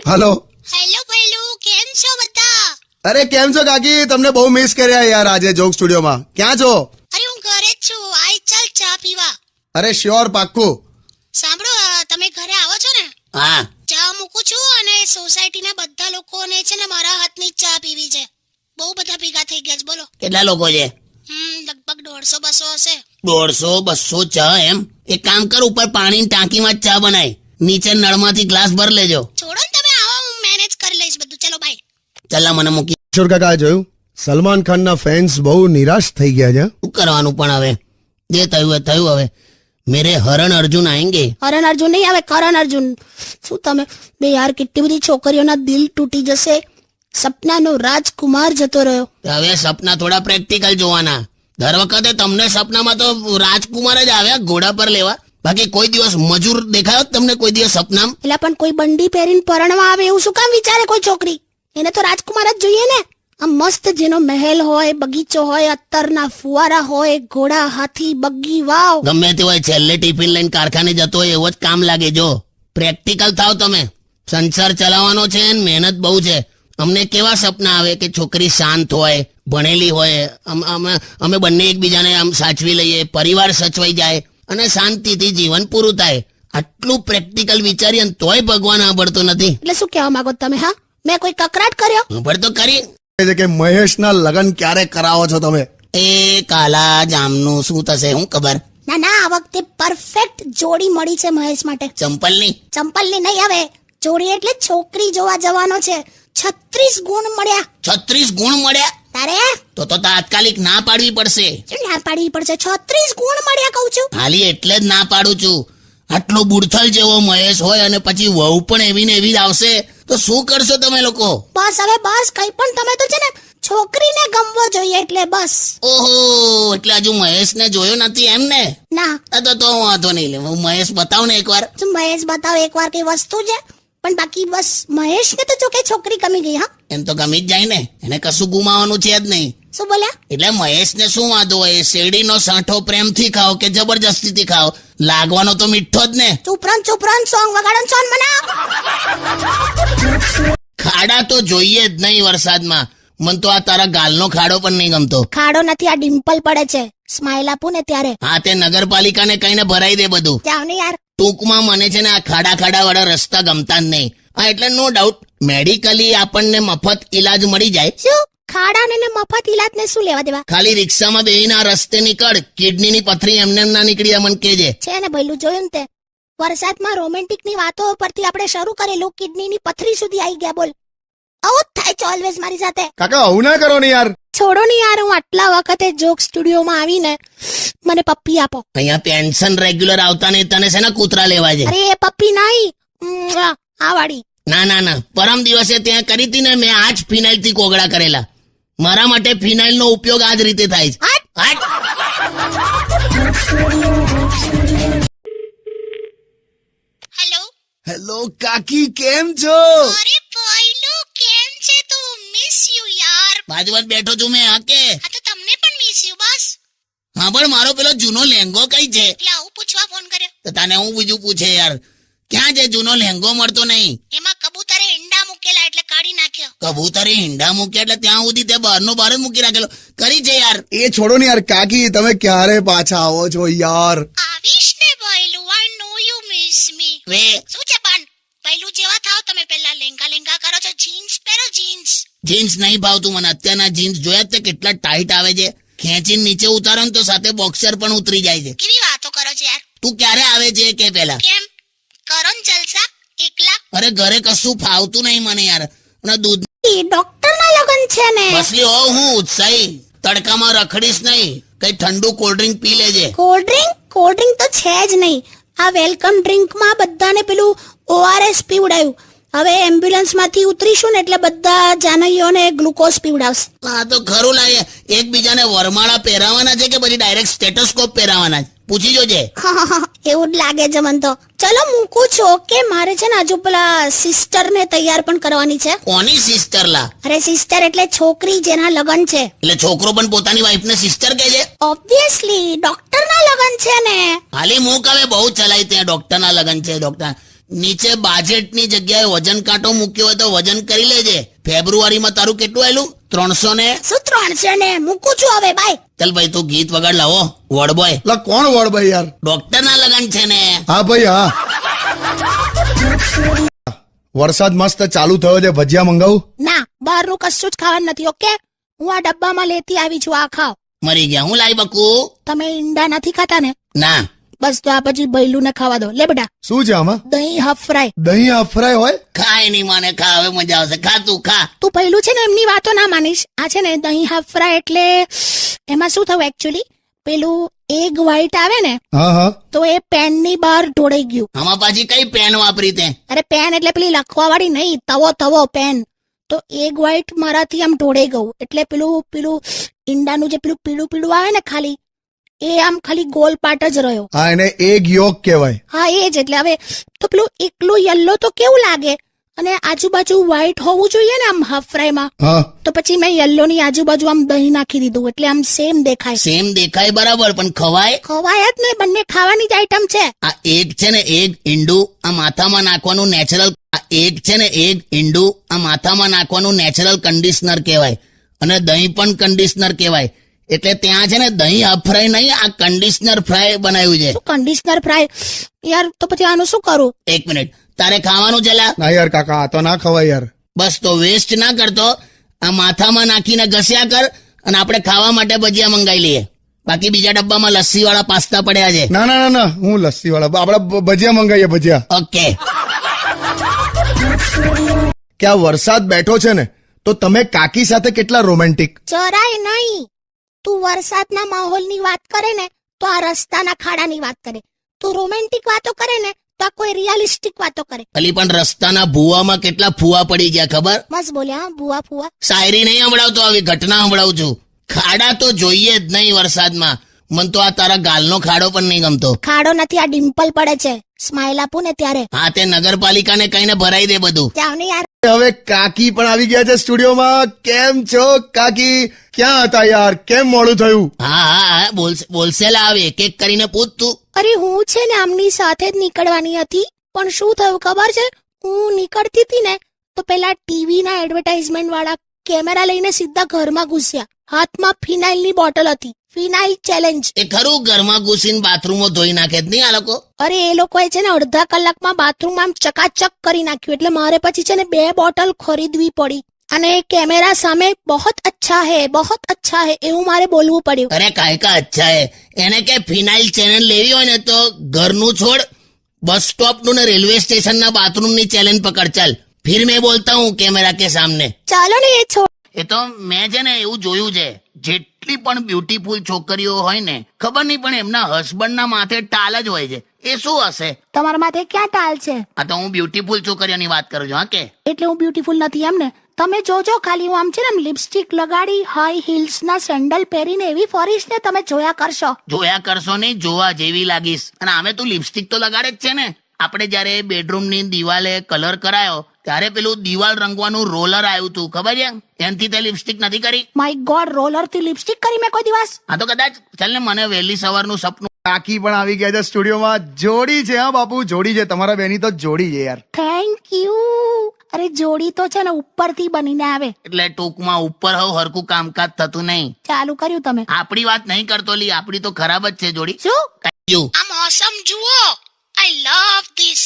Hello hello ભૈલું, કેમ છો બધા? अरे કેમ છો કાકી? તમને બહુ મિસ કર્યા યાર આજે જોક સ્ટુડિયોમાં. ક્યાં છો? અરે હું ઘરે જ છું. આઈ ચાલ ચા પીવા. અરે શ્યોર, પાક્કું. સાંભળો, તમે ઘરે આવો છો ને? હા, ચા મૂકું છું અને સોસાયટીના બધા લોકોને છે ને મારા હાથની જ ચા પીવી છે. બહુ બધા ભેગા થઈ ગયા છે. બોલો. કેટલા લોકો છે? લગભગ 150-200 હશે. 150-200 ચા એમ? એક કામ કર, ઉપર પાણીની ટાંકીમાં જ ચા બનાય, નીચે નળમાંથી ગ્લાસ ભર લેજો. છોડો ને તમે, આવો, હું મેનેજ કરી લઈશ બધું. ચલો બાય. ચલા મને મૂકી. કિશોર કાકા જોયું, સલમાન ખાનના ફેન્સ બહુ નિરાશ થઈ ગયા છે. શું કરવાનું પણ હવે, જે થયું એ થયું. હવે મેરે હરણ અર્જુન આएंगे. કરણ અર્જુન નહીં આવે, કરણ અર્જુન. શું તમે બે યાર, કેટલી બધી છોકરીઓના દિલ તૂટી જશે. સપનાનો રાજકુમાર જતો રહ્યો. હવે સપના થોડા પ્રેક્ટિકલ જોવાના. દર વખતે તમને સપનામાં તો રાજકુમાર જ આવ્યા ઘોડા પર લેવા. બાકી કોઈ દિવસ મજૂર દેખાયો તમને કોઈ દિવસ સપનામાં? એટલે પણ કોઈ બંડી પહેરીને પરણવા આવે એવું શું કામ વિચારે કોઈ છોકરી? એને તો રાજકુમાર જ જોઈએ ને. આમ મસ્ત જેનો મહેલ હોય, બગીચો હોય, અત્તરના ફુવારા હોય, ઘોડા, હાથી, બગ્ગી, વાવ. ગમે તે હોય, છેલ્લે ટિફિન લઈને કારખાને જતો હોય એવો જ કામ લાગે. જો પ્રેક્ટિકલ થાવ તમે. સંસાર ચલાવવાનો છે ને મહેનત બહુ છે. અમને કેવા સપના આવે કે છોકરી શાંત હોય, ભણેલી હોય, અમે બંને એકબીજાને આમ સાચવી લઈએ, પરિવાર સચવાઈ જાય અને શાંતિથી જીવન પૂરું થાય. આટલું પ્રેક્ટિકલ વિચારીએ ને તોય ભગવાન સાંભળતો નથી. એટલે શું કહેવા માંગો તમે? હા, મેં કોઈ કકરાટ કર્યો? સાંભળ તો કરી. છે કે મહેશના લગ્ન ક્યારે કરાવો છો તમે? એ કાલા જામનું શું થશે હું ખબર. ના ના, આ વખતે પરફેક્ટ જોડી મળી છે મહેશ માટે. ચંપલની ચંપલની નહીં, હવે જોડી એટલે છોકરી જોવા જવાનો છે. 36 ગુણ મળ્યા. 36 ગુણ મળ્યા? તારે તો તાત્કાલિક ના પાડવી પડશે. શું ના પાડવી પડશે? 36 ગુણ મળ્યા કહું છું. હાલી એટલે જ ના પાડું છું. આટલો બુડથલ જેવો મહેશ હોય અને પછી વહુ પણ એવી ને એવી જ આવશે તો શું કરશો તમે લોકો? બસ હવે બસ, કઈ પણ તમે તો છે ને છોકરીને ગમવો જોઈએ એટલે બસ. ઓહો, એટલે હજુ મહેશને જોયો નથી એમ ને? ના, તો હું વાંધો નહીં લે, હું મહેશ બતાવ ને એકવાર. તું મહેશ બતાવ એકવાર, કઈ વસ્તુ છે પણ બાકી બસ મહેશને તો જો કે છોકરી ગમી ગઈ. હા, એમ તો ગમી જ જાય ને, એને કશું ગુમાવાનું છે જ નહીં. શું બોલ્યા? એટલે મહેશને શું વાંધો હોય? શેરડીનો સાંઠો પ્રેમથી ખાઓ કે જબરજસ્તીથી ખાઓ, લાગવાનો તો મીઠો જ ને. ચૂપરાન સોંગ વગાડન સોન મના. ખાડા તો જોઈએ જ નહીં વરસાદમાં. મન તો આ તારા ગાલનો ખાડો પણ નહીં ગમતો. ખાડો નથી, આ ડિમ્પલ પડે છે. સ્માઈલ આપું ને ત્યારે. હા, તે નગરપાલિકાને કહીને ભરાઈ દે બધું. જાવ ને યાર. ટૂંકમાં મને છે ને આ ખાડા વાળા રસ્તા ગમતા જ નહીં. હા, એટલે નો ડાઉટ મેડિકલી આપણને મફત ઈલાજ મળી જાય. શું ખાડા ને મફત ઈલાજ ને શું લેવા દેવા? ખાલી રિક્ષામાં બેહીને આ રસ્તે નીકળ, કિડનીની પથરી એમને ના નીકળી મને કેજે. છે ને ભઈલું, જોયું ને તે વરસાદમાં રોમેન્ટિક ની વાતો પરથી આપણે શરૂ કરેલું, કિડનીની પથરી સુધી આવી ગયા. બોલ, આવું જ થાય છે ઓલવેઝ મારી સાથે. કાકા આવું ના કરો ને યાર. છોડો ને યાર, હું આટલા વખતે જોક સ્ટુડિયોમાં આવીને મને પપ્પી આપો. અહીંયા પેન્શન રેગ્યુલર આવતા નહીં, તને છે ને કૂતરા લેવા છે. અરે એ પપ્પી નહીં, આ વાળી. ના, પરમ દિવસે ત્યાં કરી હતી ને મેં, આજ ફિનાઇલ થી કોગળા કરેલા. મારા માટે ફિનાઇલ નો ઉપયોગ આ જ રીતે થાય છે. હેલો હેલો કાકી, કેમ છો? અરે ભઈલું, કેમ છે તું? મિસ યુ યાર. બાજુમાં જ બેઠો છું મેં. હા કે આ તો તમને પણ મિસ યુ. બસ હા, પણ મારો પેલો જૂનો લહેંગો કઈ છે? એટલે આવું પૂછવા ફોન કર્યો? તો તને હું બીજું પૂછે યાર, ક્યાં છે? જૂનો લહેંગો મળતો નહીં. એમાં કબૂતરે ઈંડા મૂકેલા એટલે કાઢી નાખ્યો. કબૂતરે ઈંડા મૂક્યા એટલે ત્યાં સુધી તે બહારનો બહાર જ મૂકી રાખેલો. કરી છે યાર. એ છોડો ને યાર કાકી, તમે ક્યારે પાછા આવો છો યાર? આવીશ ને ભઈલું, આઈ નો યુ મિસ મી. વે શું છે પણ ભઈલું, જેવા થાવ તમે પહેલા લેંગા કરો છો, જીન્સ પહેરો. જીન્સ નહીં ભાવતું મને. અત્યારના જીન્સ જોયા તે કેટલા ટાઈટ આવે છે. ખેંચીને નીચે ઉતારો ને તો સાથે બોક્સર પણ ઉતરી જાય છે. કેવી વાતો કરો છો યાર? તું ક્યારે આવે છે કે પેલા? કેમ કરો ને જલસા એકલા? અરે ઘરે કશું ફાવતું નહીં મને યાર. અને દૂધ ડોક્ટર ના લગન છે ને. બસલી હો, હું ઉત્સાહી. તડકામાં રખડીશ નહીં. કઈ ઠંડુ કોલ્ડ ડ્રિંક પી લેજે. કોલ્ડ ડ્રિંક તો છે જ નહીં. આ વેલકમ ડ્રિંકમાં બધાને પેલું ORS પીવડાયું. હવે એમ્બ્યુલન્સ માંથી ઉતરીશું ને એટલે બધા જાનૈયોને ગ્લુકોઝ પીવડાવશે. હા તો ખરું લાગે. એકબીજાને વરમાળા પહેરાવાના છે કે પછી ડાયરેક્ટ સ્ટેટોસ્કોપ પહેરાવાના છે? પૂછી જોજે. એવું જ લાગે છે મને તો. ચલો મૂકું છું. ઓકે, મારે છે ને હજુ પેલા સિસ્ટર ને તૈયાર પણ કરવાની છે. કોની સિસ્ટર લા? અરે સિસ્ટર એટલે છોકરી જેના લગન છે. એટલે છોકરો પણ પોતાની વાઈફ ને સિસ્ટર કહે છે? ઓબ્વિયસલી, ડોક્ટર ના લગન છે ને. હાલી મૂક હવે, બહુ ચલાય ત્યાં ડોક્ટર ના લગન છે. ડોક્ટર નીચે બાજેટની જગ્યાએ વજન કાંટો મૂક્યો હોય તો વજન કરી લેજે. ફેબ્રુઆરીમાં તારું કેટલું આવેલું? 300 ને? શું 300 ને? મૂકું છું હવે બાય. ચાલ ભાઈ તું ગીત વગાડ લાવો વોર્ડ બોય. લા કોણ વળ ભાઈ યાર? ડોક્ટર ના લગન છે ને. હા ભાઈ હા. વરસાદ મસ્ત ચાલુ થયો છે, ભજીયા મંગાવું? ના, બહારનું કશું જ ખાવાનું નથી. ઓકે, હું આ ડબ્બામાં લેતી આવી છું, આ ખાઓ. મરી ગયા હું લાઈ બકુ. તમે ઈંડા નથી ખાતા ને? ના. બસ તો આ પછી ભૈલું ને ખાવા દો. લે બેટા, શું છે આમાં? દહીં હાફ ફ્રાય. દહીં અફરાય હોય? ખાય નહીં મને, ખા હવે મજા આવશે. ખા તું ખા. તું ભૈલું છે ને એમની વાતો ના માનીશ. આ છે ને દહીં હાફ ફ્રાય એટલે એમાં શું થયું એકચ્યુઅલી, પેલું એગ વ્હાઈટ આવે ને હા હા. તો એ પેન ની બહાર ઢોળાઈ ગયું. આમાં પાછી કઈ પેન વાપરી તે? અરે પેન એટલે પેલી લખવા વાળી નહીં, તવો પેન. તો એગ વ્હાઈટ મારાથી આમ ઢોળાઈ ગયું એટલે પેલું ઈંડાનું જે પેલું પીળું આવે ને ખાલી, એ આમ ખાલી ગોલ પાટ જ રહ્યો. હા, એને એગ યોક કહેવાય. હા એ જ. એટલે હવે તો પેલું એકલું યલો તો કેવું લાગે, અને આજુબાજુ વ્હાઈટ હોવું જોઈએ ને આમ હાફ ફ્રાયમાં. હા. તો પછી મેં યલો ની આજુબાજુ આમ દહીં નાખી દીધું એટલે આમ સેમ દેખાય. સેમ દેખાય બરાબર, પણ ખવાય? ખવાય જ ને, બંને ખાવાની જ આઈટમ છે. આ એગ છે ને એગ ઈંડું આ માથામાં નાખવાનું નેચરલ. આ એગ છે ને એગ ઈંડું આ માથામાં નાખવાનું નેચરલ કન્ડિશનર કહેવાય, અને દહીં પણ કન્ડિશનર કહેવાય. એટલે ત્યાં છે ને દહીં અફરાય નહીં, આ કન્ડિશનર ફ્રાય બનાવ્યું છે. શું કન્ડિશનર ફ્રાય? યાર તો પછી આનું શું કરું? એક મિનિટ, તારે ખાવાનું છે લા? ના યાર કાકા, આ તો ના ખવાય યાર. બસ તો વેસ્ટ ના કરતો, આ માથામાં નાખીને ઘસ્યા કર, અને આપણે ખાવા માટે ભજીયા મંગાવી લઈએ. બાકી બીજા ડબ્બામાં લસ્સી વાળા પાસ્તા પડ્યા છે. ના ના ના ના, હું લસ્સી વાળા આપણે ભજીયા મંગાવીએ ભજીયા. ઓકે. કે આ વરસાદ બેઠો છે ને તો તમે કાકી સાથે કેટલા રોમેન્ટિક. જરાય નહીં. તું વરસાદના માહોલની વાત કરે ને તો આ રસ્તાના ખાડાની વાત કરે. તું રોમેન્ટિક વાતો કરે ને તો આ કોઈ રિયાલિસ્ટિક વાતો કરે. અલી પણ રસ્તાના ભૂવામાં કેટલા ફૂવા પડી ગયા ખબર? મસ્ત બોલ્યા હા, ભૂવા ફૂવા. શાયરી નહીં સંભળાવતો, આવી ઘટના સંભળાવું છું. ખાડા તો જોઈએ જ નહીં વરસાદમાં. મન તો આ તારા ગાલનો ખાડો પણ નહીં ગમતો. ખાડો નથી, આ ડિમ્પલ પડે છે. સ્માઈલ આપું ને ત્યારે. હા, તે નગરપાલિકાને કહીને ભરાઈ દે બધું. જાવ ને યાર. હવે કાકી પણ આવી ગયા છે સ્ટુડિયોમાં. કેમ છો કાકી? ક્યાં હતા યાર? કેમ મોડું થયું? હા હા હા, બોલશે લા, આવે એક એક કરીને પૂછ તું. અરે હું છે ને આમની સાથે જ નીકળવાની હતી, પણ શું થયું ખબર છે? હું નીકળતી હતી ને તો પેલા ટીવી ના એડવર્ટાઇઝમેન્ટ વાળા કેમેરા લઈને સીધા ઘરમાં ઘૂસ્યા. હાથમાં ફિનાઇલની બોટલ હતી. ફિનાઇલ ચેલેન્જ. એ ખરું ઘરમાં ઘૂસીને બાથરૂમો ધોઈ નાખે જ નહીં આ લોકો? અરે એ લોકોએ છે ને અડધા કલાકમાં બાથરૂમ આમ ચકાચક કરી નાખ્યું. એટલે મારે પછી છે ને 2 બોટલ ખરીદવી પડી. અને કેમેરા સામે બહોત અચ્છા હે એવું મારે બોલવું પડ્યું. અરે કાયકા અચ્છા હે, એને કે ફિનાઇલ ચેલેન્જ લેવી હોય ને તો ઘરનું છોડ, બસ સ્ટોપ નું ને રેલવે સ્ટેશન ના બાથરૂમ ની ચેલેન્જ પકડ. ચાલ ફિર મેં બોલતા હું કેમેરા કે સામને. ચાલો ને એ છોડ. એ તો મેં છે ને એવું જોયું છે, જેટલી પણ બ્યુટીફુલ છોકરીઓ હોય ને, ખબર નહીં પણ એમના હસબન્ડ ના માથે ટાલ જ હોય છે. એ શું હશે? તમારા માથે ક્યાં ટાલ છે? આ તો હું બ્યુટીફુલ છોકરીઓની વાત કરું છું. હા કે એટલે હું બ્યુટીફુલ નથી એમ ને? તમે જોજો ખાલી, હું આમ છે ને લિપસ્ટિક લગાડી હાઈ હીલ્સ ના સેન્ડલ પહેરીને એવી ફરીશ ને તમે જોયા કરશો. જોયા કરશો નહીં, જોવા જેવી લાગીશ. અને આમે તું લિપસ્ટિક તો લગાડે જ છે ને. આપણે જયારે બેડરૂમ ની દિવાલે કલર કરાયો ત્યારે પેલું દિવાલ રંગવાનું રોલર આવ્યું તું, ખબર છે? એનથી તે લિપસ્ટિક નથી કરી? માય ગોડ, રોલર થી લિપસ્ટિક કરી મેં કોઈ દિવસ? હા તો કદાચ. ચાલ ને, મને વહેલી સવારનું સપનું. કાકી પણ આવી ગયા છે સ્ટુડિયોમાં. જોડી છે હા બાપુ, જોડી છે. તમારા બેની તો જોડી છે યાર. Thank you. અરે જોડી તો છે ને ઉપરથી બનીને આવે. એટલે ટૂંકમાં ઉપર હોવ હરખું કામકાજ થતું નહીં. ચાલુ કર્યું તમે? આપણી વાત નહીં કરતો લી, આપણી તો ખરાબ જ છે જોડી. શું? કહ્યું. આ મોસમ જુઓ. આઈ લવ ધીસ.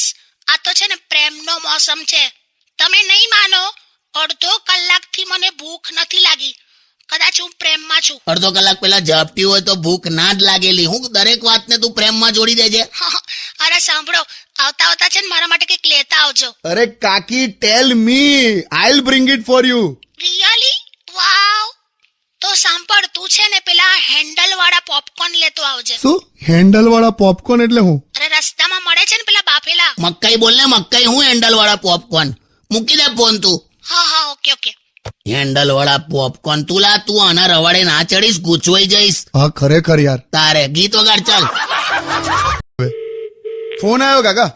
આ તો છે ને પ્રેમનો મોસમ છે. તમે નહીં માનો, અડધો કલાકથી મને ભૂખ નથી લાગી. કદાચ હું પ્રેમમાં છું. અડધો કલાક પહેલા ઝાપટી હોય તો ભૂખ ના જ લાગેલી. હું દરેક વાતને તું પ્રેમમાં જોડી દેજે. અરે સાંભળો, આવતા છે ને મારા માટે કંઈક લેતા આવજો. અરે કાકી, tell me, I'll bring it for you. Really? Wow. તો સાંભળ, તું છે ને પેલા હેન્ડલ વાળા પોપકોર્ન લેતો આવજે. શું? હેન્ડલ વાળા પોપકોર્ન એટલે હું? અરે રસ્તામાં મળે છે ને પેલા બાફેલા. મકાઈ બોલ ને, મકાઈ. હું હેન્ડલ વાળા પોપકોર્ન? મૂકી દે ફોન તું. હા ઓકે. હેન્ડલ વાળા પોપકોર્ન. તું આના રવાડે ના ચડીશ, ગૂંચવાઈ જઈશ. હા ખરેખર યાર. તારે ગીત વગાડ. ચાલ ફોન આવ્યો કાકા.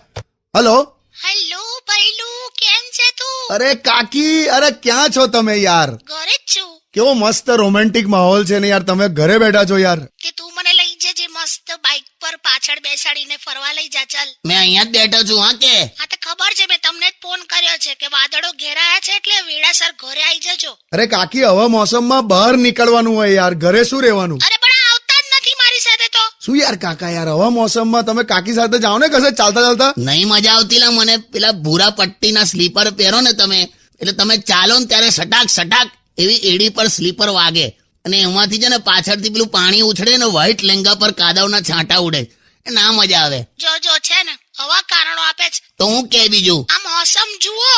હલો. હેલો ભૈલું, કેમ છે તું? અરે કાકી, અરે ક્યાં છો તમે યાર? ઘરે જ છું. કેવો મસ્ત રોમેન્ટિક માહોલ છે ને યાર. તમે ઘરે બેઠા છો યાર. કે તું મને લઈ જજે મસ્ત બાઇક પર પાછળ બેસાડીને ફરવા લઈ જા ચાલ. મેં અહીંયા જ બેઠો છું. હા કે હા તો ખબર છે, મેં તમને જ ફોન કર્યો છે કે વાદળો ઘેરાયા છે એટલે વેળાસર ઘરે આવી જજો. અરે કાકી આવા મોસમમાં બહાર નીકળવાનું હોય યાર, ઘરે શું રહેવાનું? અરે પણ આ આવતા જ નથી મારી સાથે તો. શું યાર કાકા યાર, આવા મોસમમાં તમે કાકી સાથે જાઓ ને કશે ચાલતા ચાલતા. નહીં મજા આવતી લા મને. પેલા ભૂરા પટ્ટીના સ્લીપર પહેરો ને તમે, એટલે તમે ચાલો ને ત્યારે સટાક સટાક એવી એડી પર સ્લીપર વાગે અને એમાંથી છે ને પાછળથી પેલું પાણી ઉછળે ને વ્હાઈટ લેંગા પર કાદવના છાંટા ઉડે. એ ના મજા આવે. જો છે ને આવા કારણો આપે છે. તો હું કે બીજું આ મોસમ જુઓ,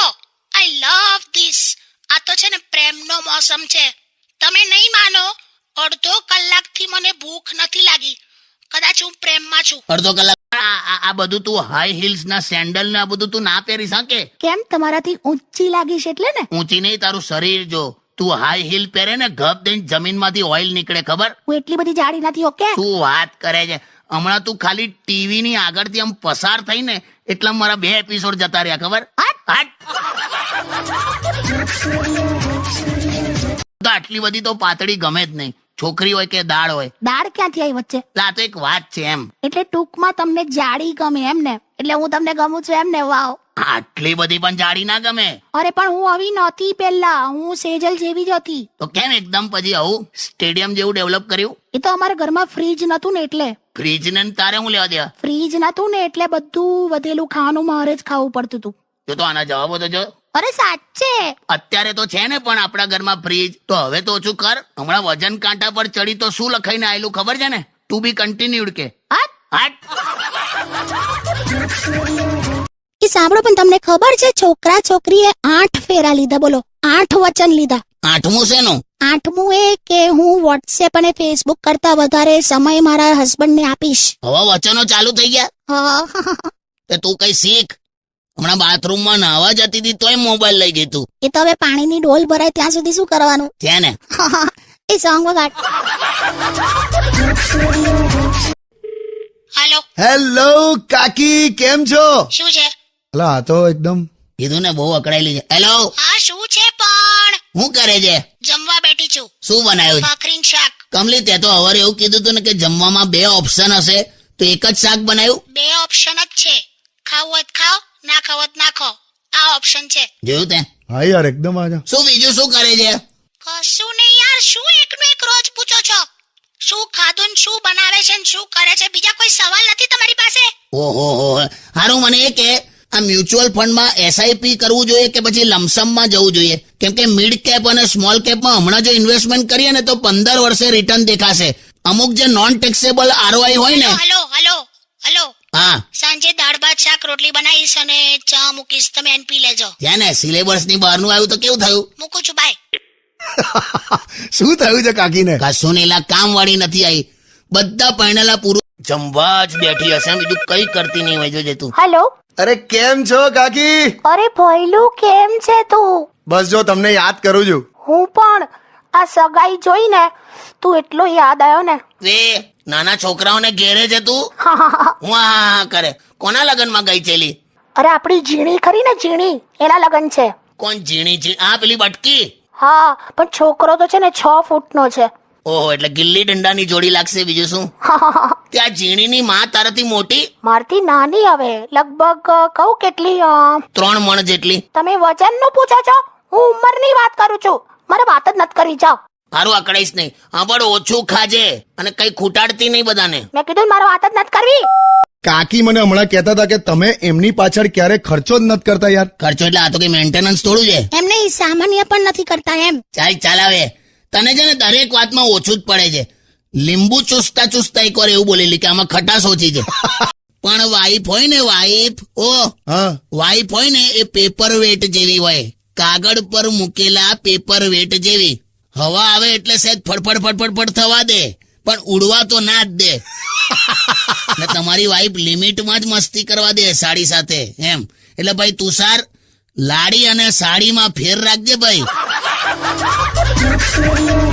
આઈ લવ ધીસ. આ તો છે ને પ્રેમનો મોસમ છે. તમે નહીં માનો, અડધો કલાકથી મને ભૂખ નથી લાગી. કદાચ હું પ્રેમમાં છું. અડધો કલાક આ બધું તું હાઈ હીલ્સ ના સેન્ડલ ને આ બધું તું ના પહેરીશ. હા કે કેમ, તમારાથી ઊંચી લાગીશ એટલે ને? ઊંચી નહીં, તારું શરીર જો. તું હાઈ હીલ પહેરે ને ગપ દઈને જમીનમાંથી ઓઇલ નીકળે, ખબર? હું એટલી બધી જાડી નથી. ઓકે, શું વાત કરે છે? હમણાં તું ખાલી ટીવી ની આગળથી આમ પસાર થઈ ને એટલા મારા 2 એપિસોડ જતા રહ્યા, ખબર? તો આટલી બધી તો પાતળી ગમે જ નહીં, છોકરી હોય કે દાળ હોય. દાળ ક્યાંથી આવી વચ્ચે? આ તો એક વાત છે એમ. એટલે ટૂંકમાં તમને જાડી ગમે એમ ને? એટલે હું તમને ગમું છું એમ ને? વાવ. આટલી બધી પણ જાડી ના ગમે. અરે પણ હું આવી નહોતી પહેલા, હું સેજલ જેવી જ હતી. તો કેમ એકદમ પછી આવું સ્ટેડિયમ જેવું ડેવલપ કર્યું? એ તો અમારા ઘરમાં ફ્રીજ નતું ને એટલે. ફ્રીજ ને તારે હું લેવા દેવા? ફ્રીજ નતું ને એટલે બધું વધેલું ખાવાનું મારે જ ખાવું પડતું હતું. તો આના જવાબો તો જો. અરે સાચે. અત્યારે તો છે ને પણ આપણા ઘરમાં ફ્રીજ. તો હવે તો ઓછું કર. હમણાં વજન કાંટા પર ચડી તો શું લખાઈને આયેલું ખબર છે ને? ટુ બી કન્ટિન્યુડ કે. એ સાંભળો, પણ તમને ખબર છે છોકરા છોકરીએ 8 ફેરા લીધા. બોલો, 8 વચન લીધા. 8મું શેનું? 8મું એ કે હું વોટ્સએપ અને ફેસબુક કરતા વધારે સમય મારા હસબન્ડને આપીશ. હવે વચનો ચાલુ થઈ ગયા. હા. તે તું કઈ શીખ. હમણાં બાથરૂમમાં નાહવા જતી હતી તોય મોબાઈલ લઈ ગઈ તું. એ તો હવે પાણીની ડોલ ભરાય ત્યાં સુધી શું કરવાનું છે ને? એ સોંગ વગાડ. હેલો હેલો કાકી, કેમ છો? શું છે? અલા આ તો એકદમ કીધું ને બહુ અકળાયેલી છે. હેલો, હા શું છે? પણ શું કરે છે? જમવા બેઠી છું. શું બનાવ્યું? ભાખરીનું શાક. કમલી, તે તો હવારે એવું કીધું હતું ને કે જમવામાં 2 ઓપ્શન હશે, તો એક જ શાક બનાવ્યું? 2 ઓપ્શન જ છે. ખાવું હોય તો ખાઓ, ના ખાવું હોય તો ના ખાઓ. આ ઓપ્શન છે. જોયું તે? હા યાર એકદમ આજા. શું બીજું શું કરે છે? કશું નહીં યાર, શું એકનું એક રોજ પૂછો છો? શું ખાધું ને શું બનાવે છે ને શું કરે છે? બીજા કોઈ સવાલ નથી તમારી પાસે? ઓહો, હારું મને એ કે આ મ્યુચ્યુઅલ ફંડમાં એસઆઈપી કરવું જોઈએ કે પછી લમસમમાં જવું જોઈએ? કેમ કે મિડ કેપ અને સ્મોલ કેપમાં હમણાં જો ઇન્વેસ્ટમેન્ટ કરીએ ને તો 15 વર્ષે રિટર્ન દેખાશે. અમુક જે નોન ટેક્સેબલ આરઓઆઈ હોય ને. હલો હા, સાંજે દાળ ભાત શાક રોટલી બનાવીશ અને ચા મૂકીશ, તમે એને પી લેજો. ત્યાં ને સિલેબસ ની બહારનું આવ્યું તો કેવું થયું? મૂકું છું, બાય. શું થયું છે કાકીને? કશું નહીં લા, કામ વાળી નથી આવી. બધા પહેણેલા પૂરું જમવા જ બેઠી હશે, બીજું કઈ કરતી નહીં હોય. જોજે તું. હેલો. અરે કેમ છો કાકી? અરે ભઈલું, કેમ છે તું? બસ જો તમને યાદ કરું છું. હું પણ આ સગાઈ જોઈને તું એટલો યાદ આવ્યો ને. વે નાના છોકરાઓને ઘેરે છે તું? હું હા કરે. કોના લગનમાં ગઈ ચેલી? અરે આપણી જીણી ખરી ને, જીણી, એના લગન છે. કોણ જીણી છે? આ પેલી બટકી? હા, પણ છોકરો તો છે ને 6 ફૂટનો છે. ઓહો, એટલે ગિલ્લી દંડાની જોડી લાગશે, બીજું શું? ત્યાં જીણીની માં તારાથી મોટી? મારથી નાની, હવે લગભગ કહું કેટલી? 3 મણ જેટલી. તમે વજનનું પૂછો છો? હું ઉંમરની વાત કરું છું. મારે વાત જ નથી કરી. જાઓ. હારું અકળાઈશ નહીં. હા, પણ ઓછું ખાજે અને કઈ ખૂટાડતી નહીં બધાને. મેં કીધું મારે વાત જ નથી કરવી. કાકી મને હમણાં કહેતા હતા કે તમે એમની પાછળ ક્યારે ખર્ચો જ નથી કરતા યાર. ખર્ચો એટલે આ તો કઈ મેન્ટેનન્સ થોડું છે. એમને સામાન્ય પણ નથી કરતા એમ. ચાલ આવે. તને છે ને દરેક વાતમાં ઓછું જ પડે છે. લીંબુ ચૂસતા ચૂસતા એક વાર એવું બોલેલી કે આમાં ખટાશ ઓછી છે. પણ વાઈફ હોય ને, વાઈફ હોય ને એ પેપર વેટ જેવી હોય, કાગળ પર મૂકેલા પેપર વેટ જેવી. હવા આવે એટલે સહેજ ફડફડ થવા દે, પણ ઉડવા તો ના જ દે. ને તમારી વાઈફ લિમિટમાં જ મસ્તી કરવા દે સાડી સાથે એમ. એટલે ભાઈ તુષાર, લાડી અને સાડીમાં ફેર રાખજે ભાઈ.